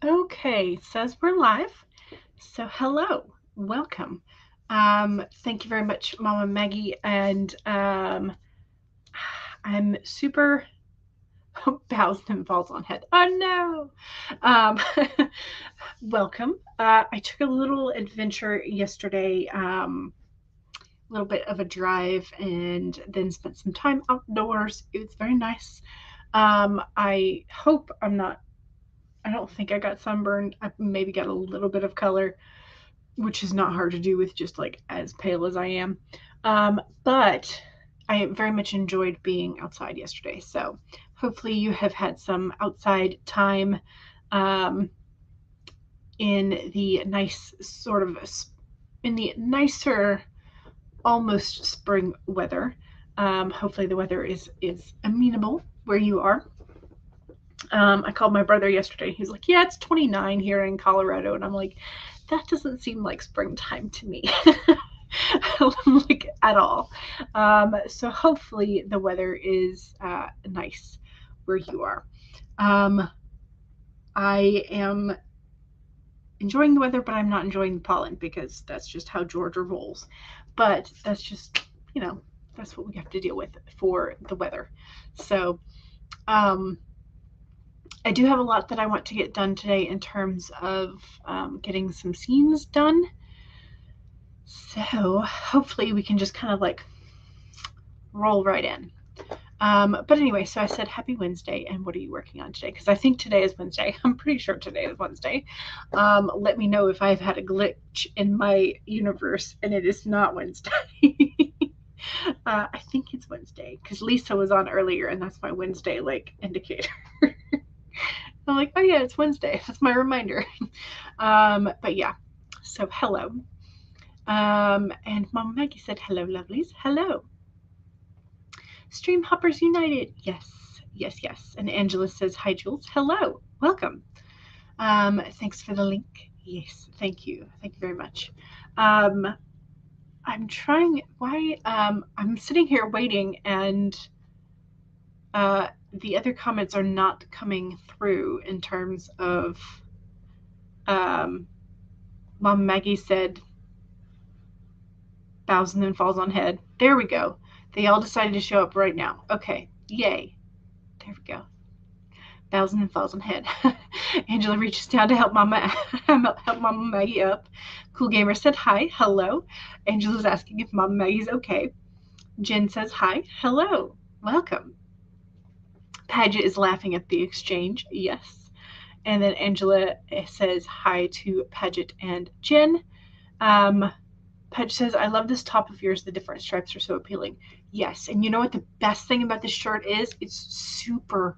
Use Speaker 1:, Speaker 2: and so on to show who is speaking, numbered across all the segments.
Speaker 1: Okay, it says we're live. So hello, welcome. Thank you very much, Mama Maggie, and I'm super bows and falls on head. Oh no! Welcome. I took a little adventure yesterday, a little bit of a drive, and then spent some time outdoors. It was very nice. I hope I'm not. I don't think I got sunburned. I maybe got a little bit of color, which is not hard to do with just like as pale as I am. But I very much enjoyed being outside yesterday. So hopefully you have had some outside time um, in the nice sort of in the nicer almost spring weather. Hopefully the weather is amenable where you are. I called my brother yesterday. He's like, "Yeah, it's 29 here in Colorado," and I'm like, "That doesn't seem like springtime to me." Like at all. So hopefully the weather is nice where you are. Um, I am enjoying the weather, but I'm not enjoying the pollen because that's just how Georgia rolls. But that's just, you know, that's what we have to deal with for the weather. So, um, I do have a lot that I want to get done today in terms of getting some scenes done. So hopefully we can just kind of like roll right in. But anyway, so I said happy Wednesday, and what are you working on today? Because I think today is Wednesday. I'm pretty sure today is Wednesday. Let me know if I've had a glitch in my universe and it is not Wednesday. I think it's Wednesday because Lisa was on earlier, and that's my Wednesday like indicator. I'm like, oh yeah, it's Wednesday. That's my reminder. But yeah, so hello. And Mama Maggie said, hello, lovelies. Hello. Stream Hoppers United. Yes, yes, yes. And Angela says, hi, Jules. Hello. Welcome. Thanks for the link. Yes, thank you. Thank you very much. Um, I'm trying, I'm sitting here waiting and the other comments are not coming through in terms of, um, Mom Maggie said, bows and then falls on head. There we go. They all decided to show up right now. Okay, yay. There we go. Bows and then falls on head. Angela reaches down to help Mama Maggie up. Cool Gamer said hi, hello. Angela's asking if Mama Maggie's okay. Jen says hi, hello, welcome. Paget is laughing at the exchange, yes. And then Angela says hi to Paget and Jen. Paget says, I love this top of yours. The different stripes are so appealing. Yes, and you know what the best thing about this shirt is? It's super,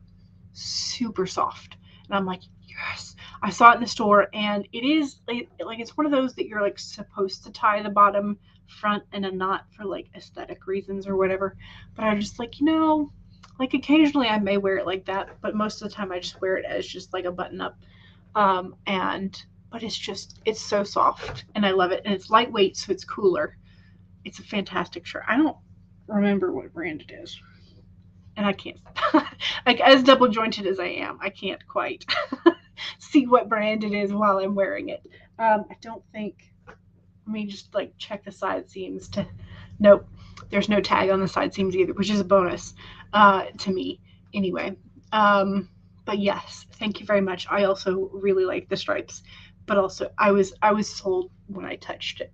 Speaker 1: super soft. And I'm like, yes. I saw it in the store, and it is like it's one of those that you're like supposed to tie the bottom front in a knot for like aesthetic reasons or whatever. But I'm just like, like occasionally I may wear it like that, but most of the time I just wear it as just like a button up. And but it's so soft and I love it, and it's lightweight, so it's cooler. It's a fantastic shirt. I don't remember what brand it is, and I can't like as double jointed as I am, I can't quite see what brand it is while I'm wearing it. I don't think. Let me just like check the side seams to. Nope, there's no tag on the side seams either, which is a bonus to me anyway. But yes, thank you very much. I also really like the stripes, but also I was sold when I touched it.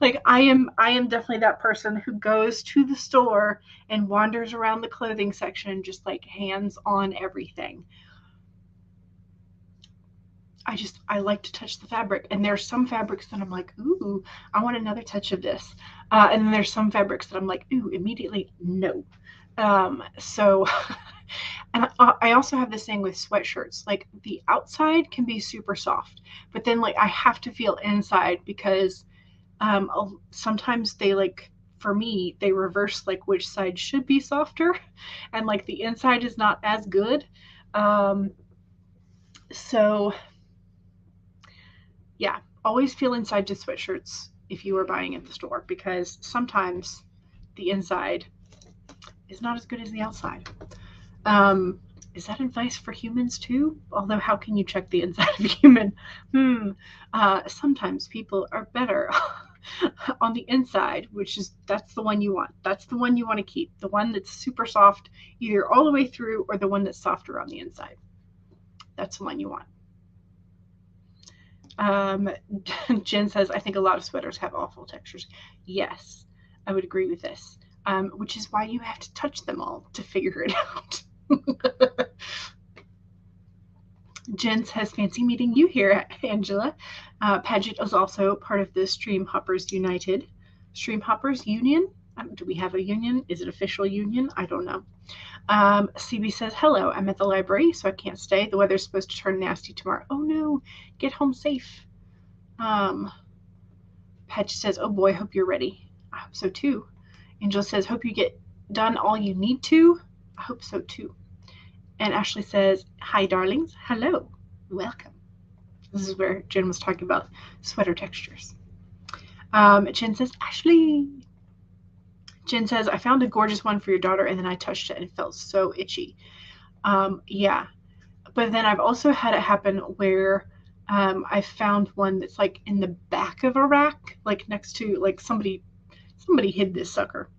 Speaker 1: Like I am definitely that person who goes to the store and wanders around the clothing section just like hands on everything. I like to touch the fabric, and there's some fabrics that I'm like, ooh, I want another touch of this, and then there's some fabrics that I'm like, ooh, immediately no. So, and I also have this thing with sweatshirts. Like the outside can be super soft, but then like I have to feel inside because sometimes they like for me they reverse like which side should be softer, and like the inside is not as good. Um, so yeah, always feel inside to sweatshirts if you are buying at the store because sometimes the inside is not as good as the outside. Um, Is that advice for humans too? Although, how can you check the inside of a human? Sometimes people are better on the inside, that's the one you want. That's the one you want to keep. The one that's super soft, either all the way through or the one that's softer on the inside. That's the one you want. Jen says, I think a lot of sweaters have awful textures. Yes, I would agree with this, which is why you have to touch them all to figure it out. Jen says, fancy meeting you here, Angela. Paget is also part of the Stream Hoppers United. Stream Hoppers Union? Do we have a union? Is it official union? I don't know. CB says, hello, I'm at the library, so I can't stay. The weather's supposed to turn nasty tomorrow. Oh no, get home safe. Paget says, oh boy, hope you're ready. I hope so too. Angela says, hope you get done all you need to. I hope so too. And Ashley says, hi, darlings. Hello. Welcome. This is where Jen was talking about sweater textures. Jen says, Ashley. Jen says, I found a gorgeous one for your daughter, and then I touched it, and it felt so itchy. Yeah. But then I've also had it happen where I found one that's like in the back of a rack, like next to, like somebody hid this sucker.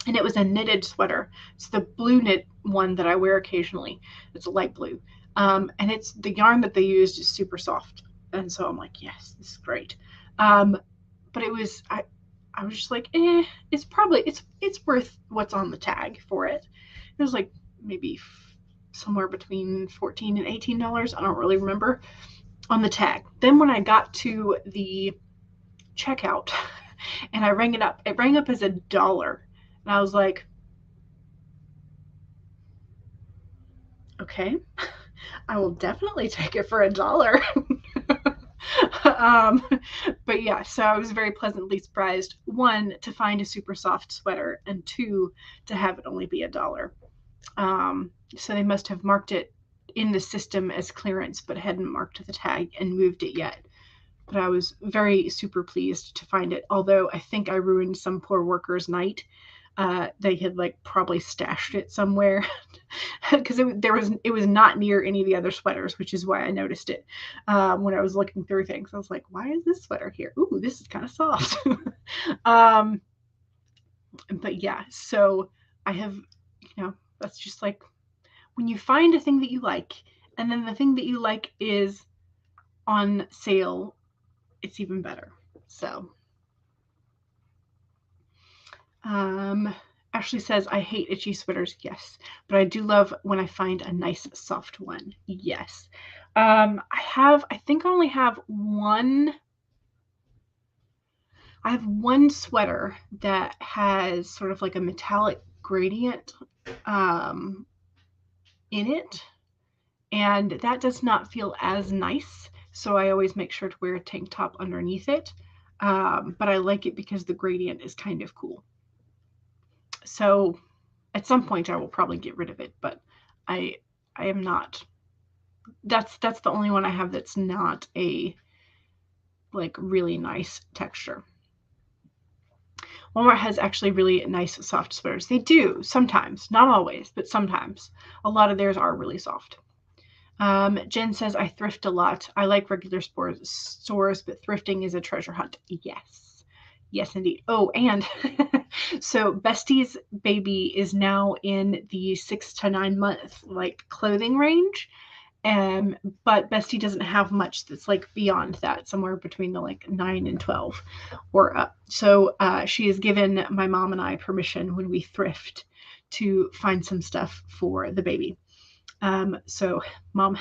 Speaker 1: And it was a knitted sweater. It's the blue knit one that I wear occasionally. It's a light blue. And it's the yarn that they used is super soft. And so I'm like, yes, this is great. But it was, I was just like, it's probably, it's worth what's on the tag for it. It was like maybe somewhere between $14 and $18. I don't really remember on the tag. Then when I got to the checkout and I rang it up as $1. And I was like, okay, I will definitely take it for $1. But yeah, so I was very pleasantly surprised, one, to find a super soft sweater, and two, to have it only be $1. So they must have marked it in the system as clearance, but hadn't marked the tag and moved it yet. But I was very super pleased to find it, although I think I ruined some poor worker's night. They had like probably stashed it somewhere because it was not near any of the other sweaters, which is why I noticed it when I was looking through things. I was like, why is this sweater here? Ooh, this is kind of soft. But yeah, so I have, that's just like when you find a thing that you like, and then the thing that you like is on sale, it's even better. So Ashley says, I hate itchy sweaters. Yes, but I do love when I find a nice soft one. Yes. I think I only have one. I have one sweater that has sort of like a metallic gradient in it, and that does not feel as nice. So I always make sure to wear a tank top underneath it. But I like it because the gradient is kind of cool. So at some point I will probably get rid of it, but I am not. That's the only one I have that's not a like really nice texture. Walmart has actually really nice soft sweaters. They do sometimes, not always, but sometimes. A lot of theirs are really soft. Jen says, I thrift a lot. I like regular stores, but thrifting is a treasure hunt. Yes. Yes, indeed. Oh, and so Bestie's baby is now in the 6 to 9 month like clothing range. But Bestie doesn't have much that's like beyond that, somewhere between the like 9 and 12 or up. So she has given my mom and I permission when we thrift to find some stuff for the baby. So mom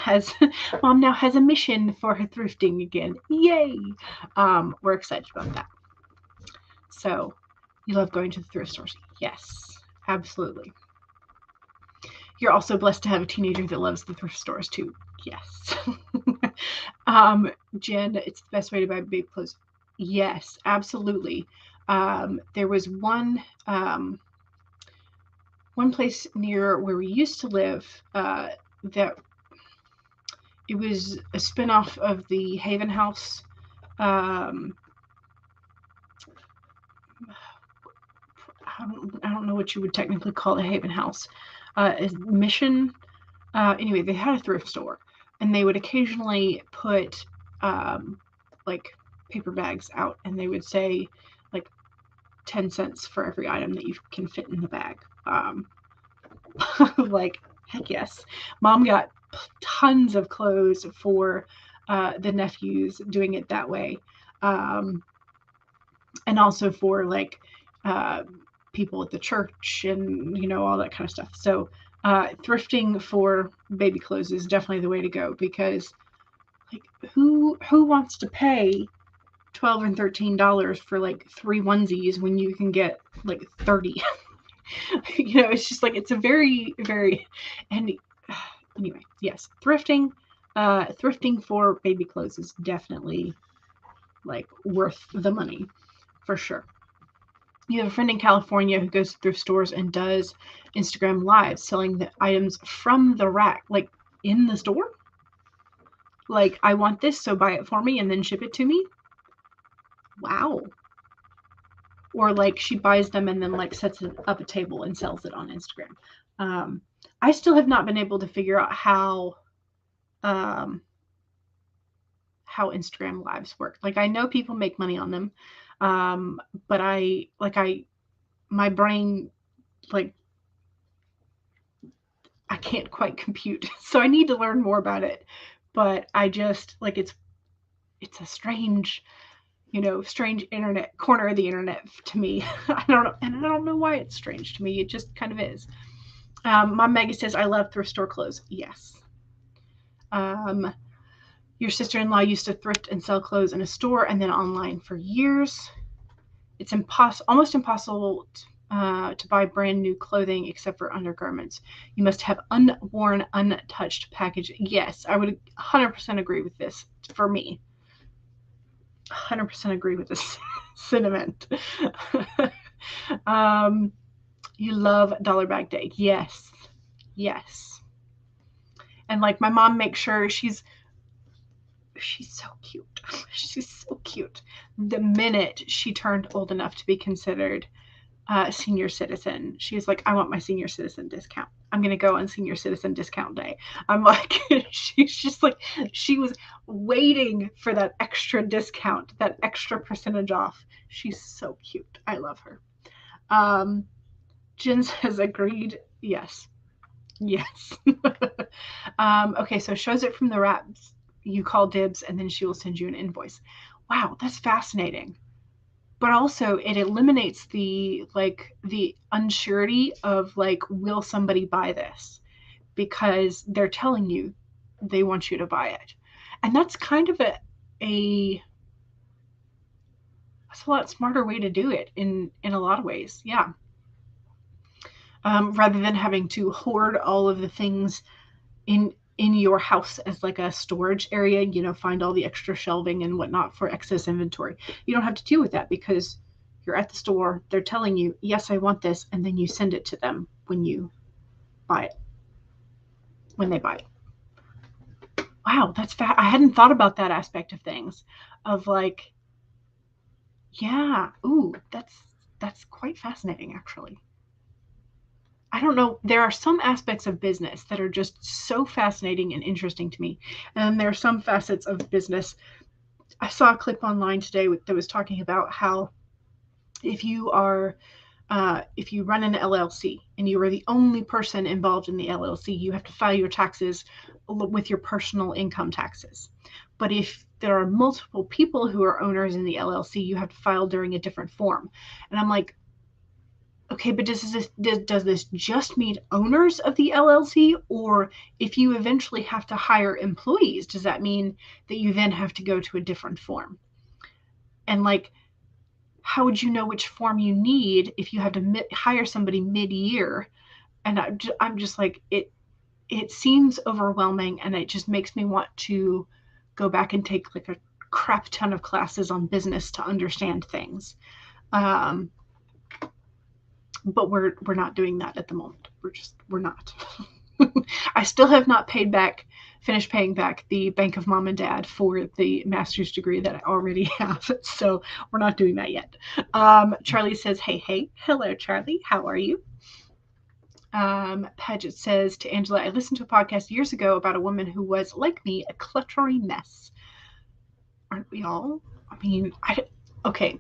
Speaker 1: now has a mission for her thrifting again. Yay! We're excited about that. So you love going to the thrift stores? Yes, absolutely. You're also blessed to have a teenager that loves the thrift stores too. Yes. Jen, it's the best way to buy baby clothes. Yes, absolutely. There was one place near where we used to live that it was a spinoff of the Haven House. I don't know what you would technically call the Haven House. Mission. Anyway, they had a thrift store, and they would occasionally put like paper bags out, and they would say like 10 cents for every item that you can fit in the bag. Like, heck yes. Mom got tons of clothes for the nephews doing it that way. And also for like people at the church and, you know, all that kind of stuff. So thrifting for baby clothes is definitely the way to go, because like who wants to pay $12 and $13 for like 3 onesies when you can get like 30? You know, it's just like, it's a very, very, and anyway, yes, thrifting for baby clothes is definitely like worth the money for sure. You have a friend in California who goes to thrift stores and does Instagram live selling the items from the rack, like in the store. Like, I want this, so buy it for me and then ship it to me. Wow. Or like she buys them and then like sets it up a table and sells it on Instagram. I still have not been able to figure out how Instagram lives work. Like, I know people make money on them, but my brain, like, I can't quite compute. So I need to learn more about it. But I just like, it's a strange, you know, strange internet corner of the internet to me. I don't know why it's strange to me. It just kind of is. Mom Maggie says, I love thrift store clothes. Yes. Your sister-in-law used to thrift and sell clothes in a store and then online for years. It's almost impossible to buy brand new clothing except for undergarments. You must have unworn, untouched packaging. Yes, I would 100% agree with this for me. 100% agree with this sentiment. You love Dollar Bag Day. Yes. Yes. And like, my mom makes sure she's so cute. She's so cute. The minute she turned old enough to be considered a senior citizen, she's like, I want my senior citizen discount. I'm going to go on senior citizen discount day. I'm like, she's just like, she was waiting for that extra discount, that extra percentage off. She's so cute. I love her. Jen says agreed. Yes. Yes. Okay, so shows it from the wraps. You call dibs and then she will send you an invoice. Wow, that's fascinating. But also it eliminates the unsurety of like, will somebody buy this? Because they're telling you they want you to buy it. And that's kind of that's a lot smarter way to do it in a lot of ways. Yeah. Rather than having to hoard all of the things in your house as like a storage area, you know, find all the extra shelving and whatnot for excess inventory. You don't have to deal with that because you're at the store. They're telling you, yes, I want this. And then you send it to them when you buy it, when they buy it. Wow, that's I hadn't thought about that aspect of things, of like, yeah, ooh, that's quite fascinating, actually. I don't know. There are some aspects of business that are just so fascinating and interesting to me. And there are some facets of business. I saw a clip online today that was talking about how if you run an LLC and you are the only person involved in the LLC, you have to file your taxes with your personal income taxes. But if there are multiple people who are owners in the LLC, you have to file during a different form. And I'm like, okay, but does this just mean owners of the LLC? Or if you eventually have to hire employees, does that mean that you then have to go to a different form? And like, how would you know which form you need if you have to hire somebody mid-year? And I'm just like, it seems overwhelming, and it just makes me want to go back and take like a crap ton of classes on business to understand things. But we're not doing that at the moment. We're not. I still have not finished paying back the Bank of Mom and Dad for the master's degree that I already have. So we're not doing that yet. Charlie says, hey, hello, Charlie. How are you? Paget says to Angela, I listened to a podcast years ago about a woman who was, like me, a cluttery mess. Aren't we all? I mean, okay.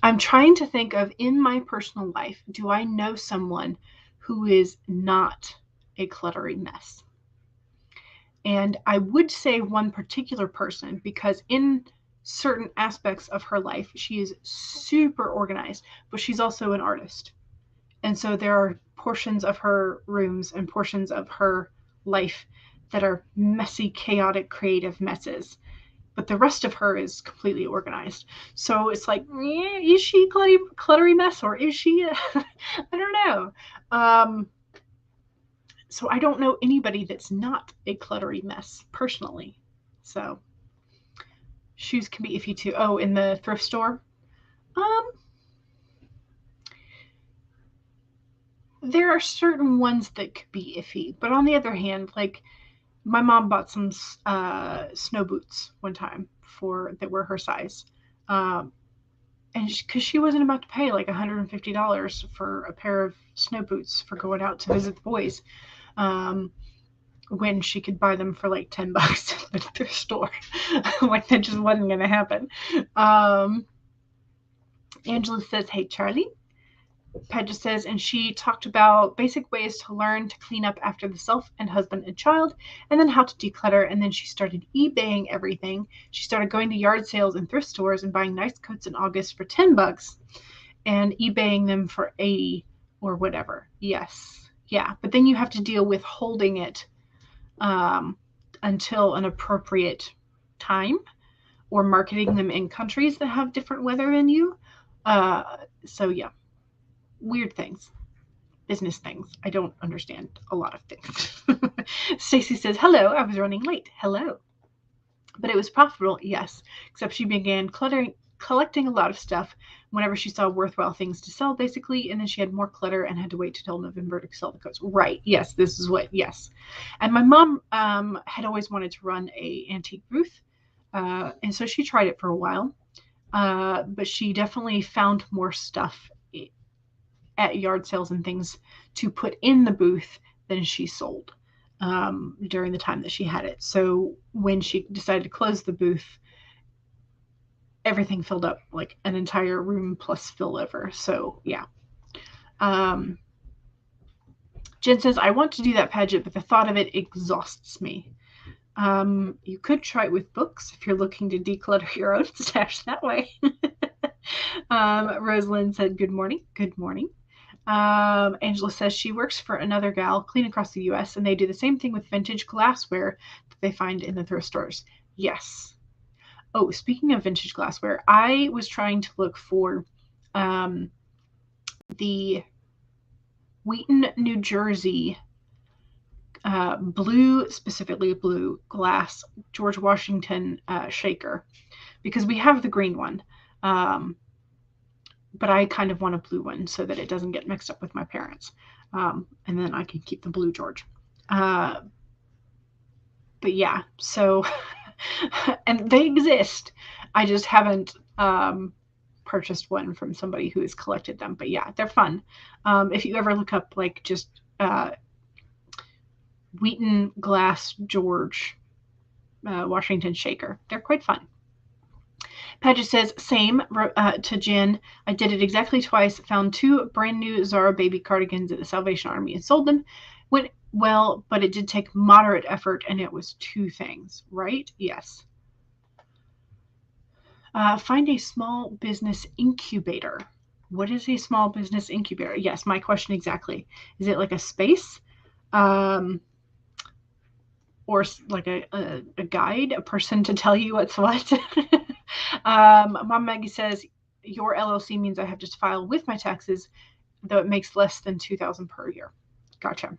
Speaker 1: I'm trying to think of, in my personal life, do I know someone who is not a cluttery mess? And I would say one particular person, because in certain aspects of her life, she is super organized, but she's also an artist. And so there are portions of her rooms and portions of her life that are messy, chaotic, creative messes. But the rest of her is completely organized. So it's like, is she a cluttery mess, or is she? I don't know. So I don't know anybody that's not a cluttery mess personally. So shoes can be iffy too. Oh, in the thrift store? There are certain ones that could be iffy, but on the other hand, like my mom bought some snow boots one time that were her size. And because she wasn't about to pay like $150 for a pair of snow boots for going out to visit the boys, when she could buy them for like $10 at the thrift store. Like that just wasn't going to happen. Angela says, hey, Charlie. Paget says, and she talked about basic ways to learn to clean up after the self and husband and child, and then how to declutter. And then she started eBaying everything. She started going to yard sales and thrift stores and buying nice coats in August for $10 and eBaying them for $80 or whatever. Yes. Yeah. But then you have to deal with holding it until an appropriate time, or marketing them in countries that have different weather than you. So yeah. Weird things, business things. I don't understand a lot of things. Stacy says, hello, I was running late. Hello. But it was profitable, yes, except she began collecting a lot of stuff whenever she saw worthwhile things to sell, basically, and then she had more clutter and had to wait till November to sell the coats. Right, yes, this is what, yes. And my mom had always wanted to run a antique booth, and so she tried it for a while, but she definitely found more stuff at yard sales and things to put in the booth than she sold during the time that she had it. So when she decided to close the booth, everything filled up, like an entire room plus spillover. So yeah. Jen says, I want to do that, Paget, but the thought of it exhausts me. You could try it with books if you're looking to declutter your own stash that way. Rosalind said, good morning. Good morning. Angela says she works for another gal clean across the U.S. and they do the same thing with vintage glassware that they find in the thrift stores. Yes. Oh, speaking of vintage glassware, I was trying to look for the Wheaton, New Jersey specifically blue glass George Washington shaker, because we have the green one. But I kind of want a blue one so that it doesn't get mixed up with my parents. And then I can keep the blue George. But yeah, so, and they exist. I just haven't purchased one from somebody who has collected them. But yeah, they're fun. If you ever look up like just Wheaton glass George Washington shaker, they're quite fun. Paget says, same to Jen. I did it exactly twice. Found 2 brand new Zara baby cardigans at the Salvation Army and sold them. Went well, but it did take moderate effort, and it was 2 things, right? Yes. Find a small business incubator. What is a small business incubator? Yes, my question exactly. Is it like a space? Or like a guide, a person to tell you what's what? Mom Maggie says, your LLC means I have to file with my taxes, though it makes less than $2,000 per year. Gotcha.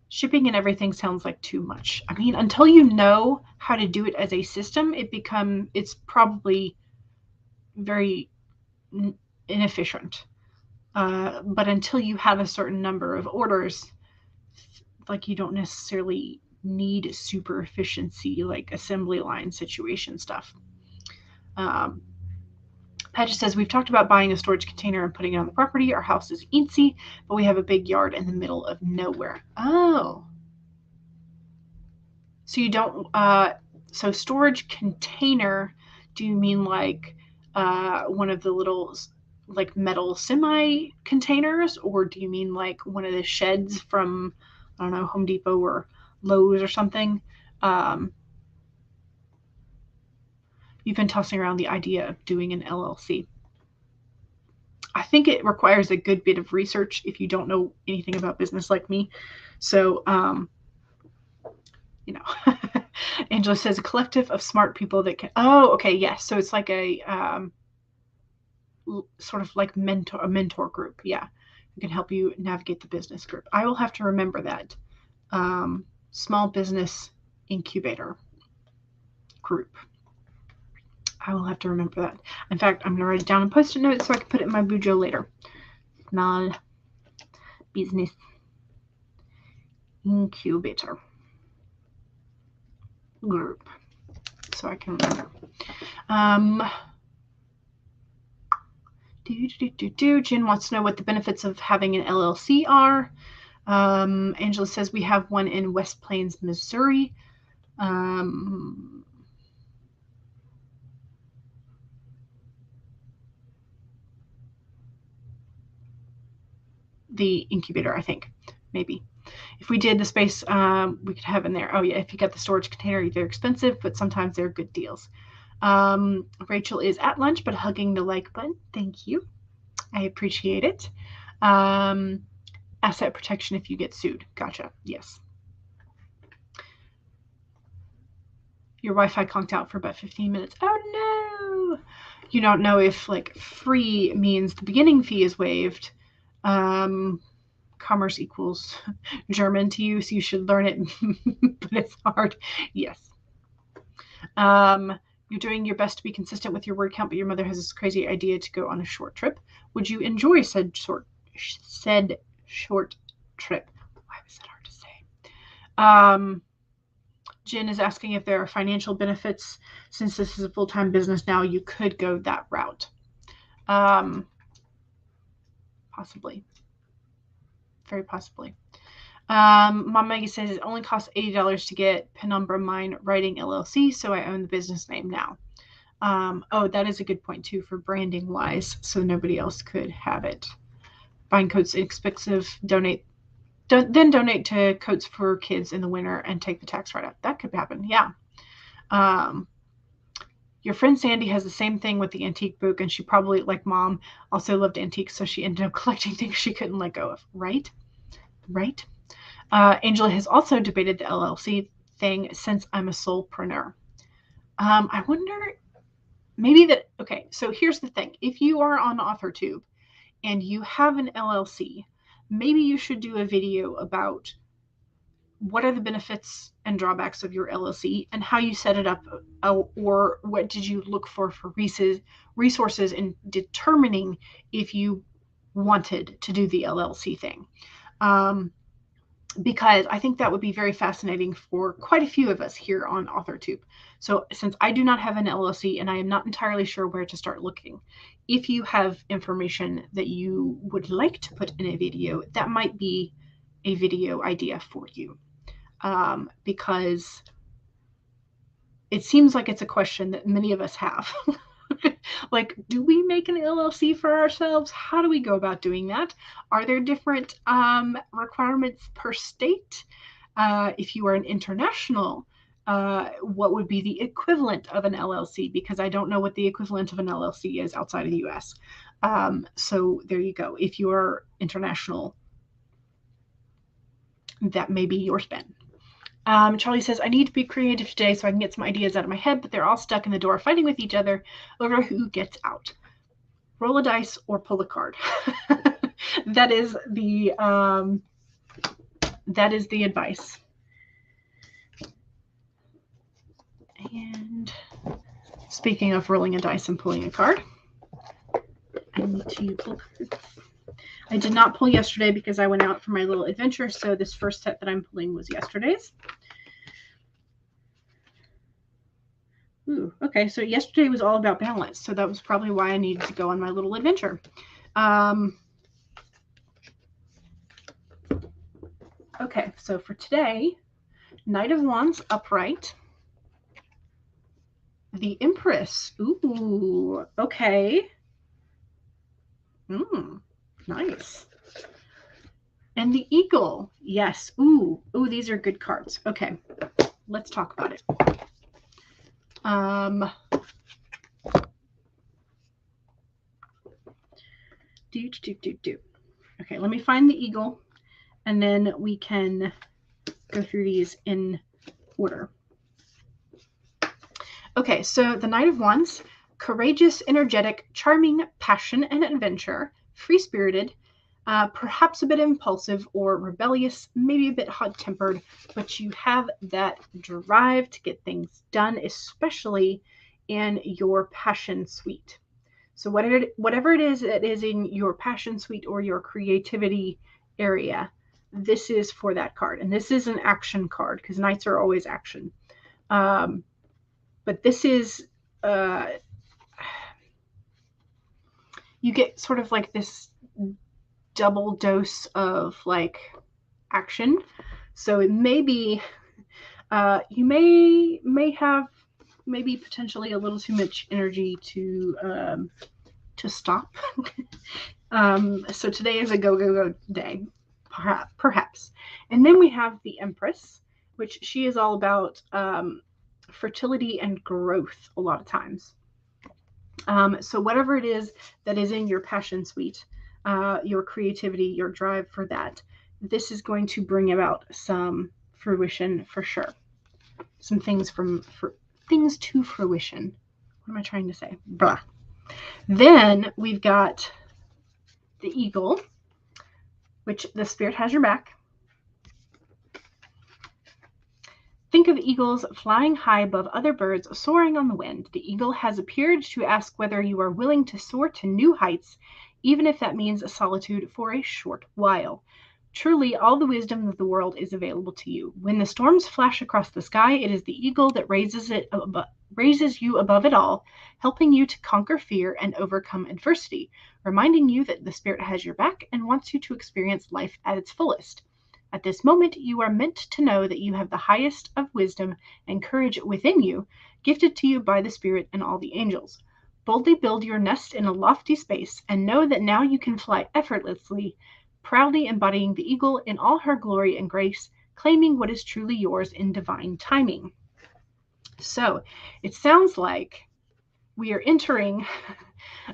Speaker 1: Shipping and everything sounds like too much. I mean, until you know how to do it as a system, it's probably very inefficient. But until you have a certain number of orders, like you don't necessarily need super efficiency, like assembly line situation stuff. Patch says, we've talked about buying a storage container and putting it on the property. Our house is eensy, but we have a big yard in the middle of nowhere. Oh. So you don't, so storage container, do you mean like one of the little like metal semi containers, or do you mean like one of the sheds from, I don't know, Home Depot or Lowe's or something? You've been tossing around the idea of doing an LLC. I think it requires a good bit of research if you don't know anything about business like me. So, you know, Angela says a collective of smart people that can, oh, okay, yes. So it's like a sort of like a mentor group. Yeah. Who can help you navigate the business group. I will have to remember that. Small business incubator group. I will have to remember that. In fact, I'm going to write it down and post-it notes so I can put it in my bujo later. Small business incubator group. So I can remember. Jen wants to know what the benefits of having an LLC are. Angela says we have one in West Plains, Missouri. The incubator, I think, maybe. If we did the space, we could have in there. Oh yeah, if you got the storage container, they're expensive, but sometimes they're good deals. Rachel is at lunch, but hugging the like button. Thank you. I appreciate it. Asset protection if you get sued. Gotcha. Yes. Your Wi-Fi conked out for about 15 minutes. Oh no! You don't know if like free means the beginning fee is waived. Commerce equals German to you, so you should learn it, but it's hard. Yes. You're doing your best to be consistent with your word count, but your mother has this crazy idea to go on a short trip. Would you enjoy said short trip? Why was that hard to say? Jen is asking if there are financial benefits. Since this is a full-time business now, you could go that route. Possibly. Very possibly. Mom Maggie says it only costs $80 to get Penumbra Mine Writing LLC, so I own the business name now. Oh, that is a good point too for branding wise, so nobody else could have it. Buying coats inexpensive, donate to coats for kids in the winter and take the tax write-up. That could happen, yeah. Your friend Sandy has the same thing with the antique book, and she probably, like Mom, also loved antiques, so she ended up collecting things she couldn't let go of. Right? Angela has also debated the LLC thing since I'm a solopreneur. I wonder, maybe that, okay, so here's the thing. If you are on AuthorTube and you have an LLC, maybe you should do a video about what are the benefits and drawbacks of your LLC and how you set it up, or what did you look for resources in determining if you wanted to do the LLC thing. Because I think that would be very fascinating for quite a few of us here on AuthorTube. So since I do not have an LLC and I am not entirely sure where to start looking, if you have information that you would like to put in a video, that might be a video idea for you. Because it seems like it's a question that many of us have. Like, do we make an LLC for ourselves? How do we go about doing that? Are there different requirements per state? If you are an international, what would be the equivalent of an LLC? Because I don't know what the equivalent of an LLC is outside of the US. So there you go. If you are international, that may be your spin. Charlie says, I need to be creative today so I can get some ideas out of my head, but they're all stuck in the door fighting with each other over who gets out. Roll a dice or pull a card. That is the advice. And speaking of rolling a dice and pulling a card, I need to pull cards. I did not pull yesterday because I went out for my little adventure, so this first set that I'm pulling was yesterday's. Ooh, okay, so yesterday was all about balance, so that was probably why I needed to go on my little adventure. Okay, so for today, Knight of Wands upright. The Empress. Ooh, okay. Nice. And the Eagle. Yes. Ooh, these are good cards. Okay, let's talk about it. Okay, let me find the Eagle, and then we can go through these in order. Okay, so the Knight of Wands, courageous, energetic, charming, passion and adventure, free-spirited, perhaps a bit impulsive or rebellious, maybe a bit hot-tempered, but you have that drive to get things done, especially in your passion suite. So whatever it is that is in your passion suite or your creativity area, this is for that card. And this is an action card because knights are always action. But this is, you get sort of like this double dose of like action. So it may be, you may have maybe potentially a little too much energy to stop. So today is a go day, perhaps. And then we have the Empress, which she is all about fertility and growth a lot of times. So whatever it is that is in your passion suite, your creativity, your drive for that, this is going to bring about some fruition for sure. Some things things to fruition. What am I trying to say? Blah. Then we've got the Eagle, which the Spirit has your back. Think of eagles flying high above other birds, soaring on the wind. The eagle has appeared to ask whether you are willing to soar to new heights, even if that means solitude for a short while. Truly, all the wisdom of the world is available to you. When the storms flash across the sky, it is the eagle that raises you above it all, helping you to conquer fear and overcome adversity, reminding you that the Spirit has your back and wants you to experience life at its fullest. At this moment, you are meant to know that you have the highest of wisdom and courage within you, gifted to you by the Spirit and all the angels. Boldly build your nest in a lofty space and know that now you can fly effortlessly, proudly embodying the eagle in all her glory and grace, claiming what is truly yours in divine timing. So it sounds like we are entering,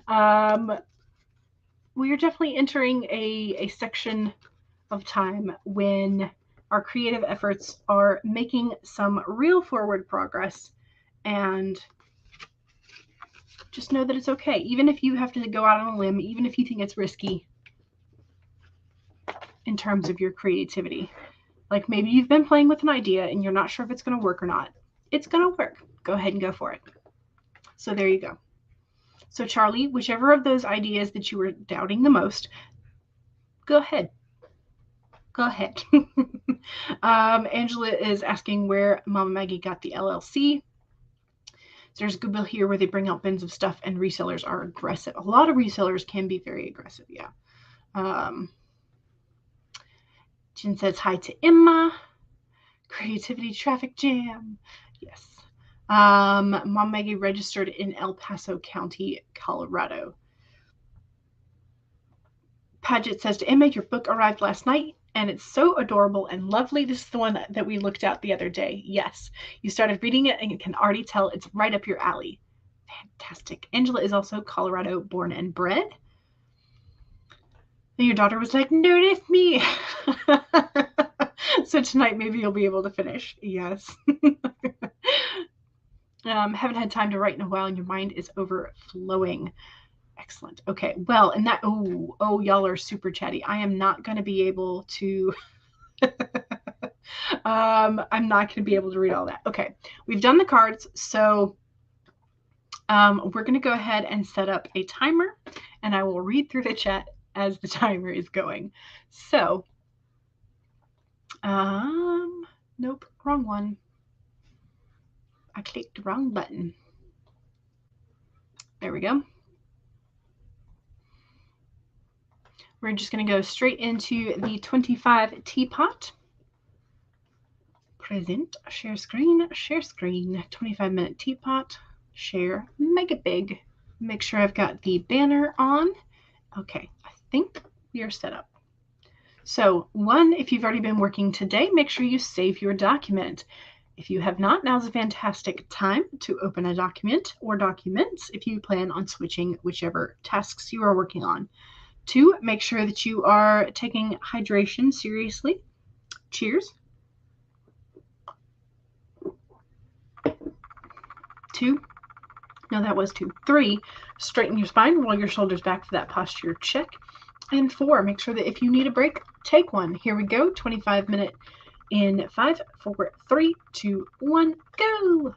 Speaker 1: we are definitely entering a section of time when our creative efforts are making some real forward progress, and just know that it's okay. Even if you have to go out on a limb, even if you think it's risky in terms of your creativity. Like maybe you've been playing with an idea and you're not sure if it's going to work or not. It's going to work. Go ahead and go for it. So there you go. So Charlie, whichever of those ideas that you were doubting the most, go ahead. Go ahead. Angela is asking where Mama Maggie got the LLC. So there's a good bill here where they bring out bins of stuff and resellers are aggressive. A lot of resellers can be very aggressive, yeah. Jen says hi to Emma. Creativity traffic jam. Yes. Mom Maggie registered in El Paso County, Colorado. Paget says to Emma, your book arrived last night and it's so adorable and lovely. This is the one that we looked at the other day. Yes. You started reading it and you can already tell it's right up your alley. Fantastic. Angela is also Colorado born and bred. And your daughter was like, notice me. So tonight maybe you'll be able to finish. Yes. Haven't had time to write in a while and your mind is overflowing. Excellent. Okay. Well, and that, y'all are super chatty. I am not going to be able to, I'm not going to be able to read all that. Okay. We've done the cards. So we're going to go ahead and set up a timer and I will read through the chat as the timer is going. So, nope, wrong one. I clicked the wrong button. There we go. We're just going to go straight into the 25 teapot. Present, share screen, 25-minute teapot, share, make it big. Make sure I've got the banner on. Okay, I think we are set up. So one, if you've already been working today, make sure you save your document. If you have not, now's a fantastic time to open a document or documents if you plan on switching whichever tasks you are working on. Two, make sure that you are taking hydration seriously. Cheers. Two. No, that was two. Three, straighten your spine, roll your shoulders back for that posture check. And four, make sure that if you need a break, take one. Here we go, 25-minute in 5, 4, 3, 2, 1, go.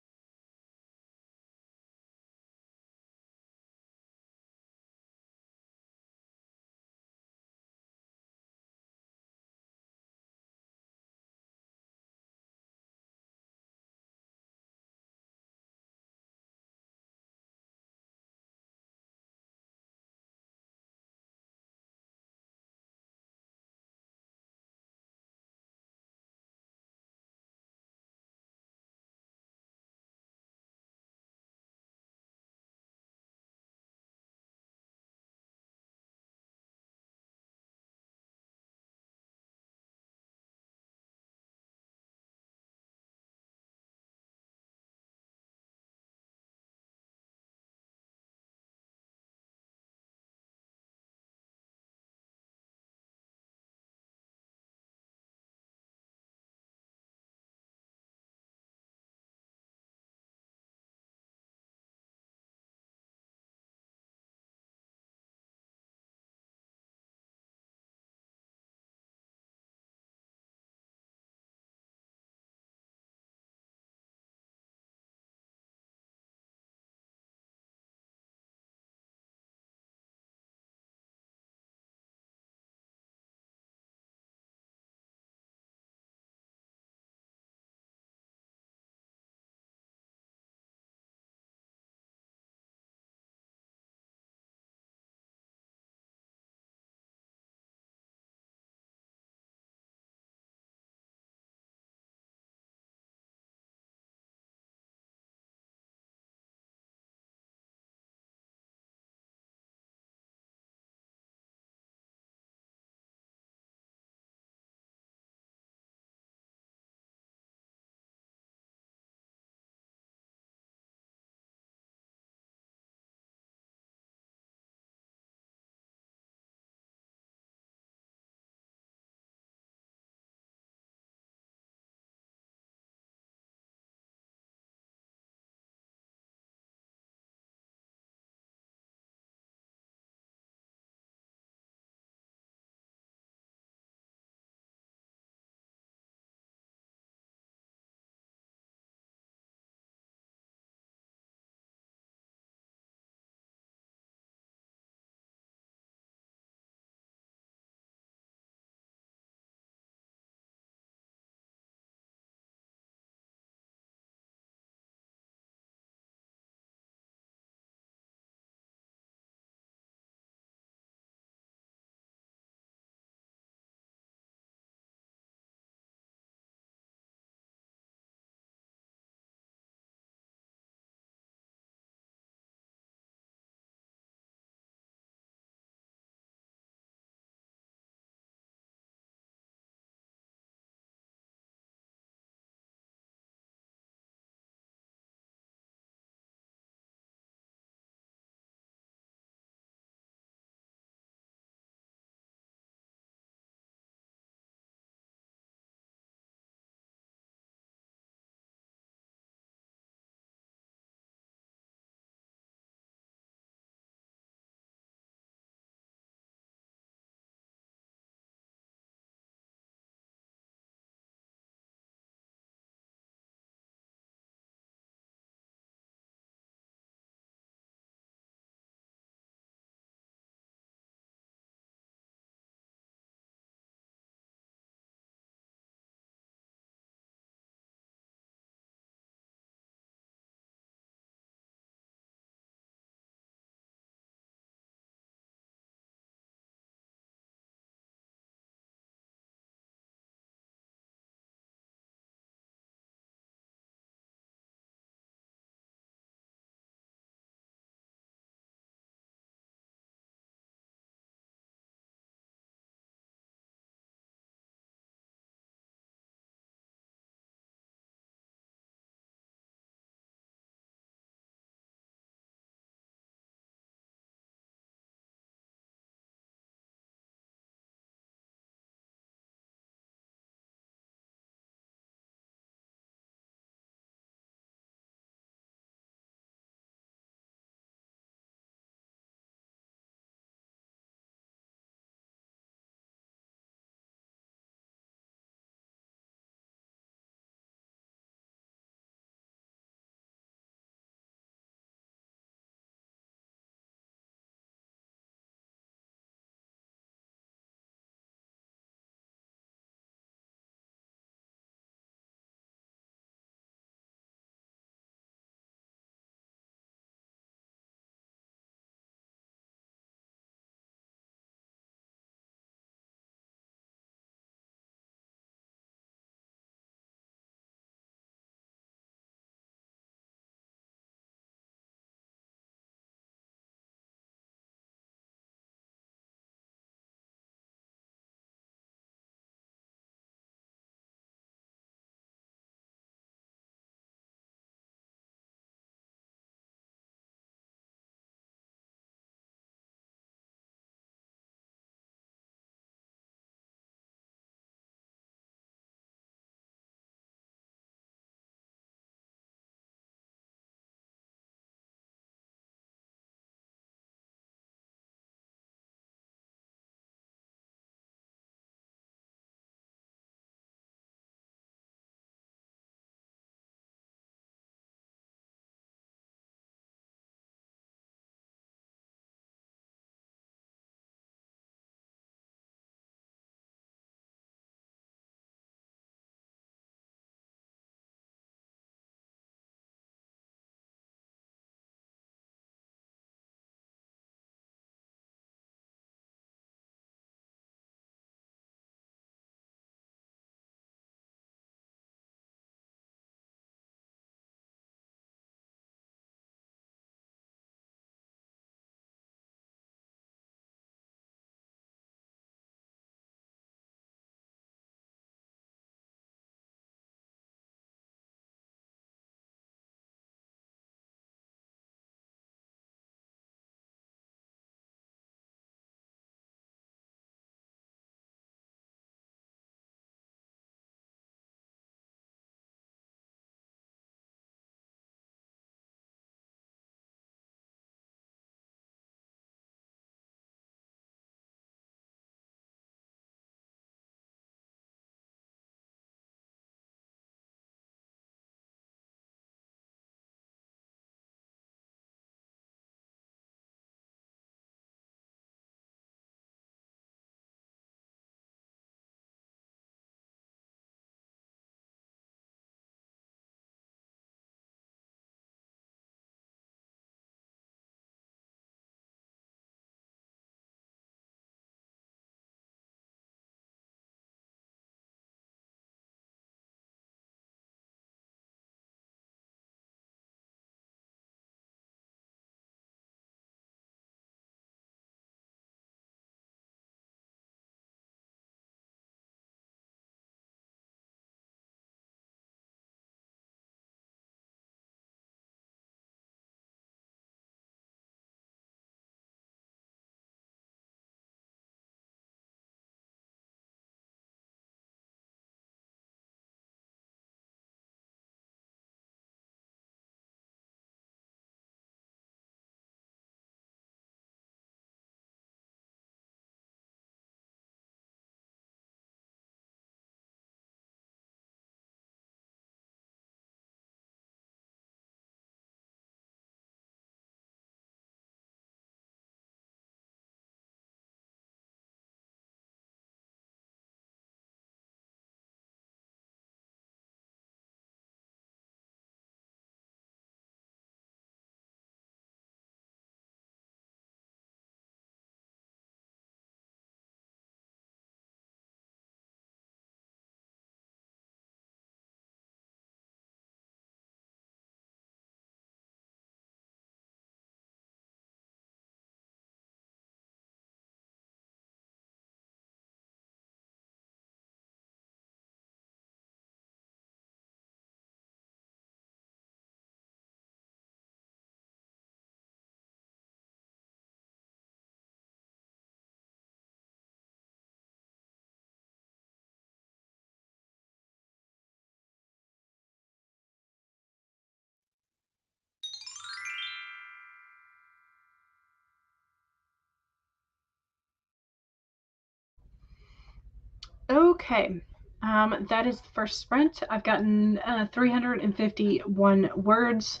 Speaker 1: Okay. That is the first sprint. I've gotten 351 words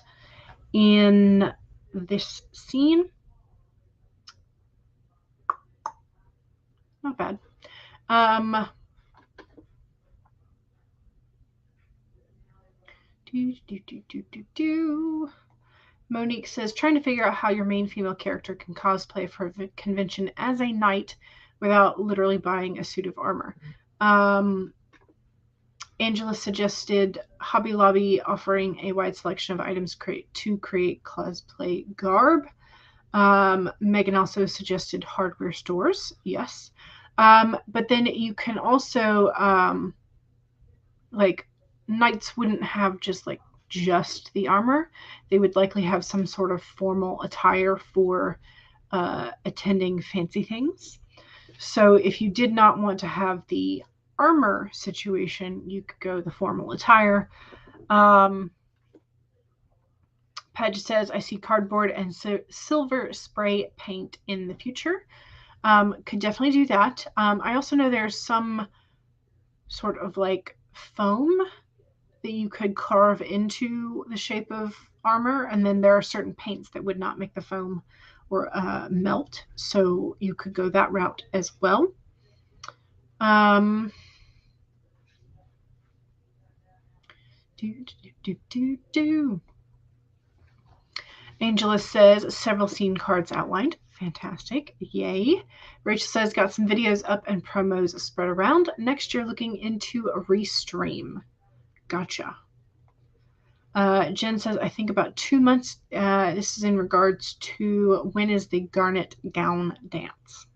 Speaker 1: in this scene. Not bad. Monique says, trying to figure out how your main female character can cosplay for a convention as a knight without literally buying a suit of armor. Angela suggested Hobby Lobby offering a wide selection of items to create cosplay garb. Megan also suggested hardware stores. Yes. But then you can also, like, knights wouldn't have just the armor. They would likely have some sort of formal attire for attending fancy things. So if you did not want to have the armor situation, you could go the formal attire. Padge says, I see cardboard and silver spray paint in the future. Could definitely do that. I also know there's some sort of like foam that you could carve into the shape of armor, and then there are certain paints that would not make the foam or melt, so you could go that route as well. Angela says several scene cards outlined. Fantastic. Yay. Rachel says got some videos up and promos spread around. Next year looking into a restream. Gotcha. Jen says, I think about 2 months. This is in regards to when is the garnet gown dance.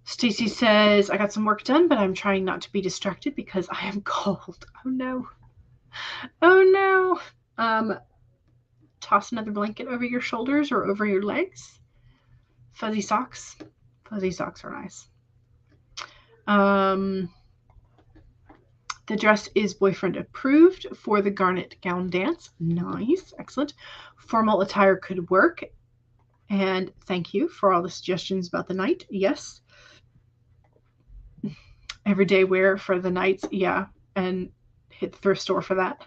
Speaker 1: Stacy says, I got some work done, but I'm trying not to be distracted because I am cold. Oh no. Oh no. Toss another blanket over your shoulders or over your legs. Fuzzy socks. Fuzzy socks are nice. The dress is boyfriend approved for the garnet gown dance. Nice. Excellent. Formal attire could work. And thank you for all the suggestions about the night. Yes. Everyday wear for the nights. Yeah. And hit the thrift store for that.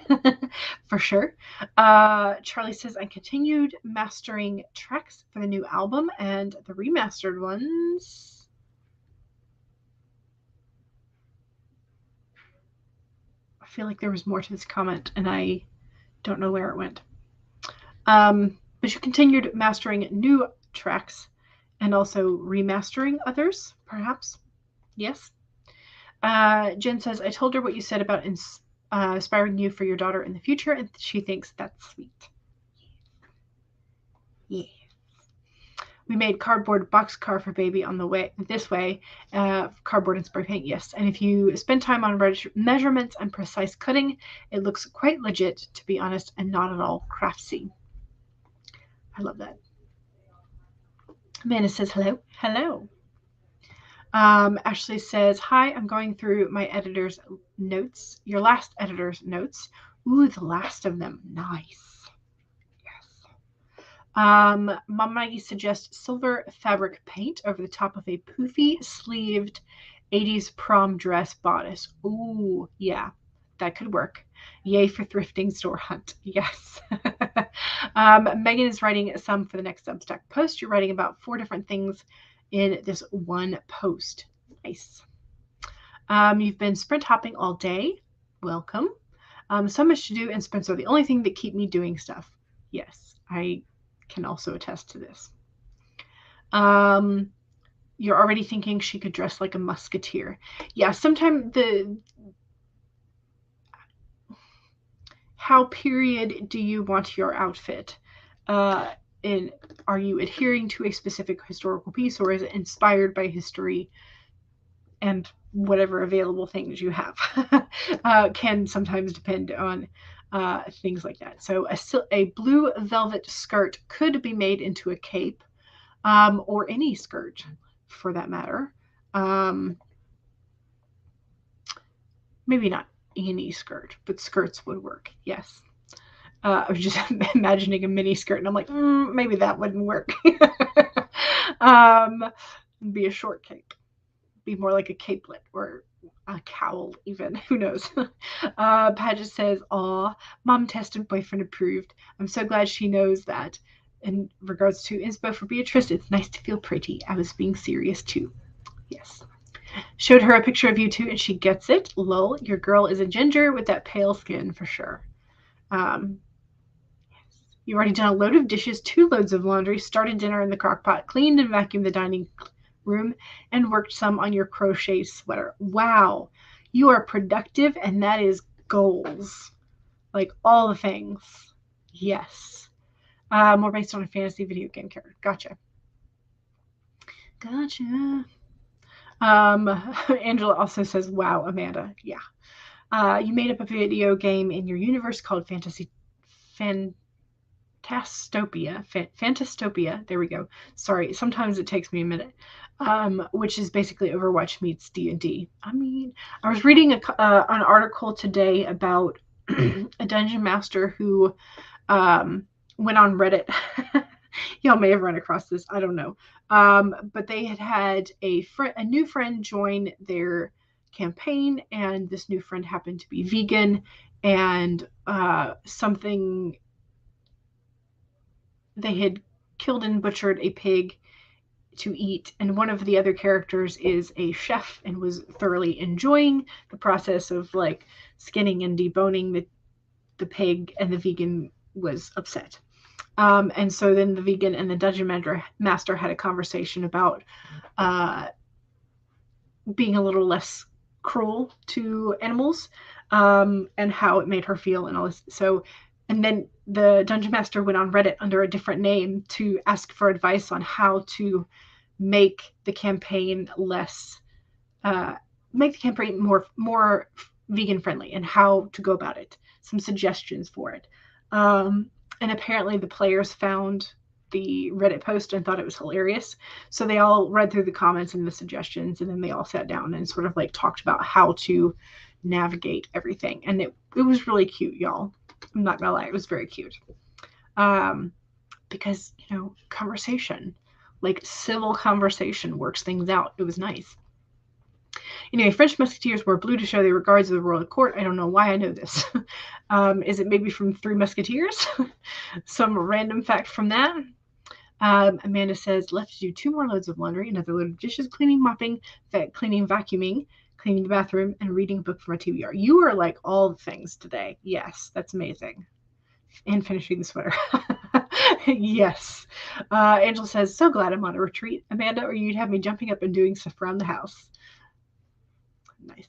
Speaker 1: For sure. Charlie says, I continued mastering tracks for the new album and the remastered ones. I feel like there was more to this comment and I don't know where it went. But you continued mastering new tracks and also remastering others, perhaps. Yes. Jen says, I told her what you said about inspiring you for your daughter in the future, and she thinks that's sweet. Yeah. We made cardboard boxcar for baby on the way this way, cardboard and spray paint, yes. And if you spend time on measurements and precise cutting, it looks quite legit, to be honest, and not at all craftsy. I love that. Amanda says, hello. Hello. Ashley says, hi, I'm going through my editor's notes, your last editor's notes. Ooh, the last of them. Nice. Yes. Mom Maggie suggests silver fabric paint over the top of a poofy sleeved 80s prom dress bodice. Ooh, yeah, that could work. Yay for thrifting store hunt. Yes. Megan is writing some for the next Substack post. You're writing about 4 different things in this one post. Nice. You've been sprint hopping all day. Welcome. So much to do, and sprints are the only thing that keep me doing stuff. Yes, I can also attest to this. You're already thinking she could dress like a musketeer. Yeah, sometimes how period do you want your outfit? And are you adhering to a specific historical piece, or is it inspired by history and whatever available things you have? Can sometimes depend on things like that. So a blue velvet skirt could be made into a cape, or any skirt for that matter. Maybe not any skirt, but skirts would work. Yes. I was just imagining a mini skirt, and I'm like, maybe that wouldn't work. Be a short cape. be more like a capelet or a cowl even. Who knows? Padgett says, aw, mom tested, boyfriend approved. I'm so glad she knows that. In regards to inspo for Beatrice, it's nice to feel pretty. I was being serious too. Yes. Showed her a picture of you too, and she gets it. Lol, your girl is a ginger with that pale skin for sure. You've already done a load of dishes, 2 loads of laundry, started dinner in the crock pot, cleaned and vacuumed the dining room, and worked some on your crochet sweater. Wow. You are productive, and that is goals. Like all the things. Yes. More based on a fantasy video game character. Gotcha. Angela also says, wow, Amanda. Yeah. You made up a video game in your universe called Fantastopia. There we go. Sorry, sometimes it takes me a minute. Which is basically Overwatch meets D&D. I mean, I was reading an article today about a dungeon master who went on Reddit. Y'all may have run across this. I don't know. But they had a new friend join their campaign, and this new friend happened to be vegan, and something they had killed and butchered a pig to eat, and one of the other characters is a chef and was thoroughly enjoying the process of like skinning and deboning the pig, and the vegan was upset. And so then the vegan and the dungeon master had a conversation about being a little less cruel to animals, and how it made her feel and all this. So, and then the dungeon master went on Reddit under a different name to ask for advice on how to make the campaign more vegan friendly, and how to go about it. Some suggestions for it. And apparently the players found the Reddit post and thought it was hilarious. So they all read through the comments and the suggestions, and then they all sat down and sort of like talked about how to navigate everything. And it was really cute, y'all. I'm not gonna lie, it was very cute. Because, conversation, like civil conversation, works things out. It was nice. Anyway, French musketeers wore blue to show their regards to the royal court. I don't know why I know this. Is it maybe from Three Musketeers? Some random fact from that. Amanda says, left to do 2 more loads of laundry, another load of dishes, cleaning, mopping, cleaning, vacuuming, cleaning the bathroom, and reading a book from a TBR. You are like all the things today. Yes, that's amazing. And finishing the sweater. Yes. Angela says, so glad I'm on a retreat, Amanda, or you'd have me jumping up and doing stuff around the house. Nice.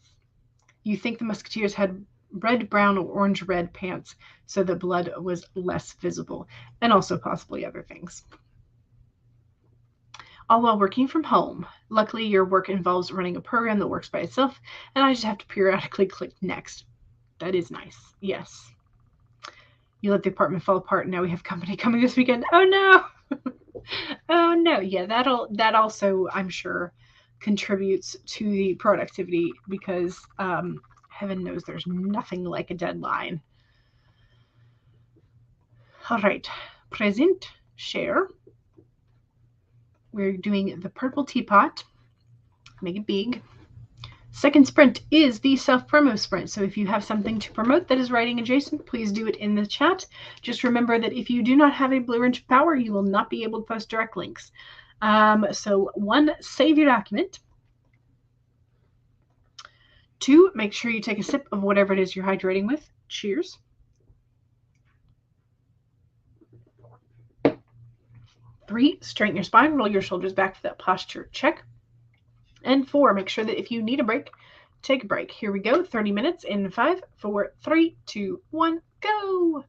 Speaker 1: You think the musketeers had red, brown, or orange red pants so the blood was less visible, and also possibly other things. All while working from home. Luckily, your work involves running a program that works by itself, and I just have to periodically click next. That is nice. Yes. You let the apartment fall apart, and now we have company coming this weekend. Oh no. Oh no. Yeah, that also, I'm sure, contributes to the productivity, because heaven knows there's nothing like a deadline. All right, present, share. We're doing the purple teapot. Make it big. Second sprint is the self-promo sprint. So if you have something to promote that is writing adjacent, please do it in the chat. Just remember that if you do not have a blue wrench power, you will not be able to post direct links. So 1, save your document. 2, make sure you take a sip of whatever it is you're hydrating with. Cheers. 3, straighten your spine, roll your shoulders back for that posture check. And 4, make sure that if you need a break, take a break. Here we go, 30 minutes in 5, 4, 3, 2, 1, go!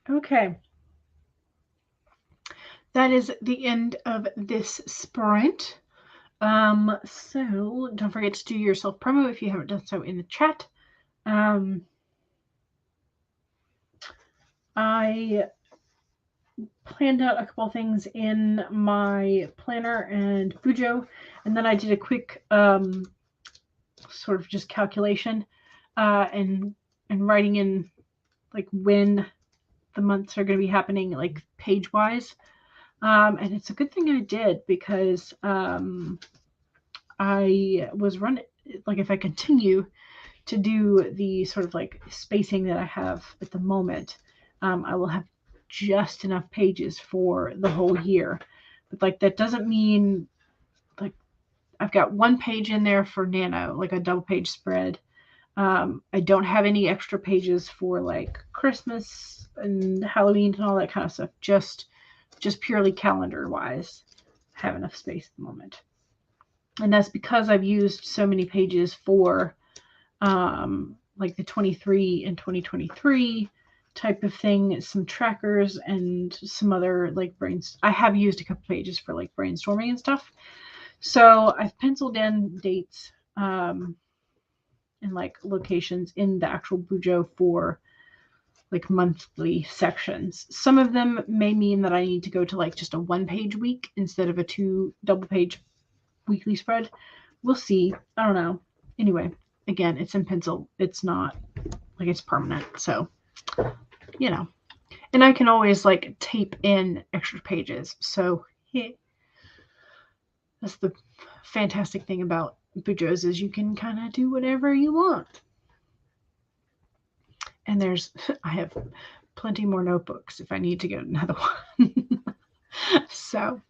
Speaker 1: Okay. That is the end of this sprint. So don't forget to do your self promo if you haven't done so in the chat. I planned out a couple things in my planner and Bujo, and then I did a quick sort of just calculation and writing in like when the months are going to be happening, like page wise. And it's a good thing I did because I was running, like if I continue to do the sort of like spacing that I have at the moment, I will have just enough pages for the whole year. But like that doesn't mean like I've got one page in there for Nano, like a double page spread. I don't have any extra pages for like Christmas and Halloween and all that kind of stuff. Just purely calendar wise, I have enough space at the moment. And that's because I've used so many pages for like the 23 and 2023 type of thing, some trackers and some other like I have used a couple pages for like brainstorming and stuff. So I've penciled in dates and like locations in the actual Bujo for like monthly sections. Some of them may mean that I need to go to like just a 1-page week instead of a 2 double-page weekly spread. We'll see. I don't know. Anyway, again, it's in pencil. It's not like it's permanent. So, you know. And I can always like tape in extra pages. So, yeah. That's the fantastic thing about Bujos is you can kind of do whatever you want. And I have plenty more notebooks if I need to get another one. So,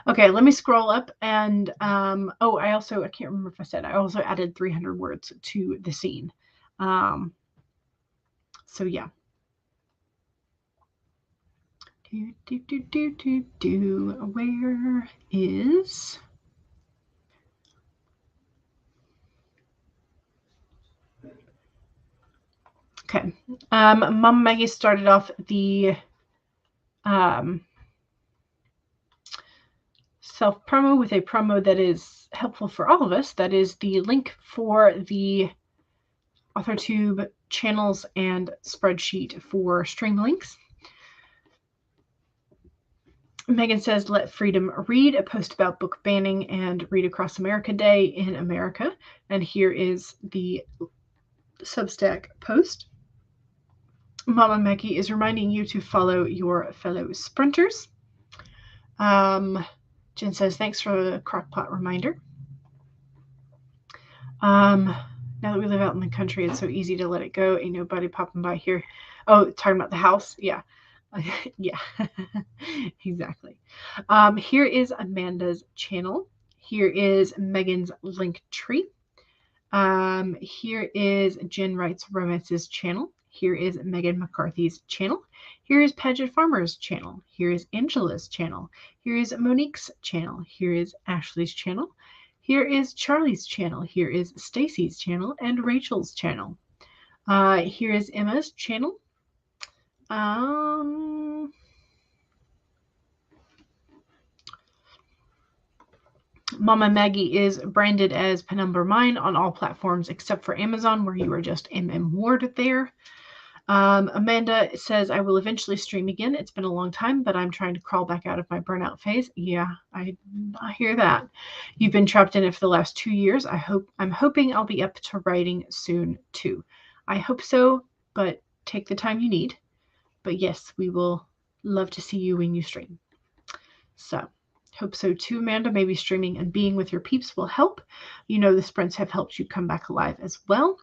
Speaker 1: okay, let me scroll up and, I can't remember if I said, I also added 300 words to the scene. So yeah. Where is... Okay. Mom Maggie started off the self promo with a promo that is helpful for all of us. That is the link for the AuthorTube channels and spreadsheet for stream links. Megan says, let freedom read, a post about book banning and Read Across America Day in America. And here is the Substack post. Mama Maggie is reminding you to follow your fellow sprinters. Jen says, thanks for the crockpot reminder. Now that we live out in the country, it's so easy to let it go. Ain't nobody popping by here. Oh, talking about the house? Yeah. Yeah, exactly. Here is Amanda's channel. Here is Megan's link tree. Here is Jen Writes Romances channel. Here is Megan McCarthy's channel. Here is Paget Farmer's channel. Here is Angela's channel. Here is Monique's channel. Here is Ashley's channel. Here is Charlie's channel. Here is Stacy's channel and Rachel's channel. Here is Emma's channel. Mama Maggie is branded as Penumbra Mine on all platforms except for Amazon, where you are just MM Ward there. Amanda says, I will eventually stream again. It's been a long time, but I'm trying to crawl back out of my burnout phase. Yeah, I hear that. You've been trapped in it for the last 2 years. I'm hoping I'll be up to writing soon too. I hope so, but take the time you need. But yes, we will love to see you when you stream. So hope so too, Amanda. Maybe streaming and being with your peeps will help. You know the sprints have helped you come back alive as well.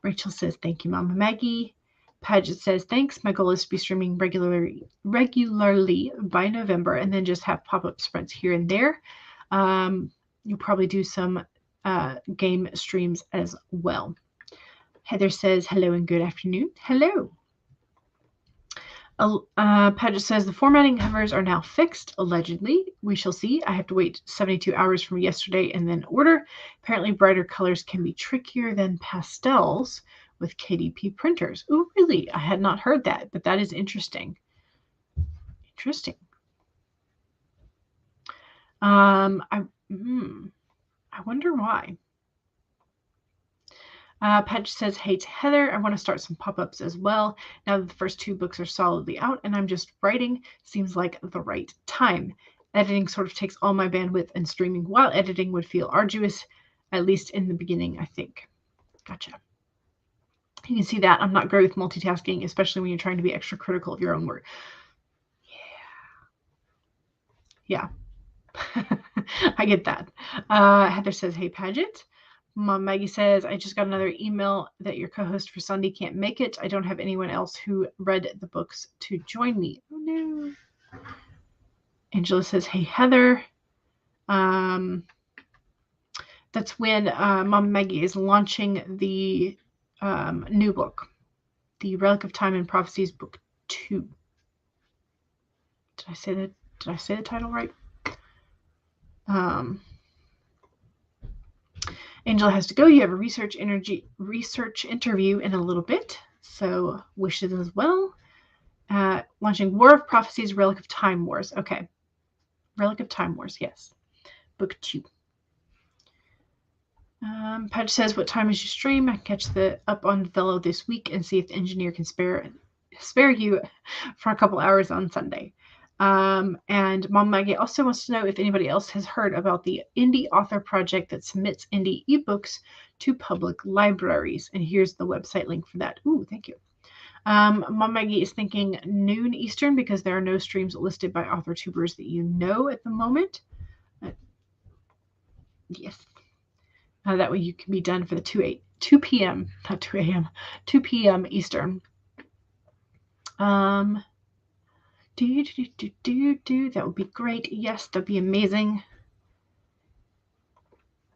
Speaker 1: Rachel says, thank you, Mama Maggie. Paget says, thanks. My goal is to be streaming regularly by November and then just have pop-up sprints here and there. You'll probably do some game streams as well. Heather says, hello and good afternoon. Hello. Paget says, the formatting covers are now fixed, allegedly. We shall see. I have to wait 72 hours from yesterday and then order. Apparently, brighter colors can be trickier than pastels, with KDP printers. Oh, really? I had not heard that, but that is interesting. Interesting. I wonder why. Patch says, hey, to Heather, I want to start some pop-ups as well. Now that the first 2 books are solidly out and I'm just writing, seems like the right time. Editing sort of takes all my bandwidth, and streaming while editing would feel arduous, at least in the beginning, I think. Gotcha. You can see that I'm not great with multitasking, especially when you're trying to be extra critical of your own work. Yeah. I get that. Heather says, hey, Paget. Mom Maggie says, I just got another email that your co-host for Sunday can't make it. I don't have anyone else who read the books to join me. Oh, no. Angela says, hey, Heather. That's when Mom Maggie is launching the new book, The Relic of Time and Prophecies, Book 2. Did I say the title right? Angela has to go. You have a research interview in a little bit, so wishes as well. Launching War of Prophecies, Relic of Time Wars. Okay. Relic of Time Wars, yes. Book 2. Patch says, what time is your stream? I can catch the up on Velo this week and see if the engineer can spare you for a couple hours on Sunday. And Mom Maggie also wants to know if anybody else has heard about the indie author project that submits indie ebooks to public libraries. And here's the website link for that. Ooh, thank you. Mom Maggie is thinking noon Eastern because there are no streams listed by author tubers that you know at the moment. Yes. That way you can be done for the 2 p.m. not 2 a.m. 2 p.m. Eastern. That would be great. Yes, that'd be amazing.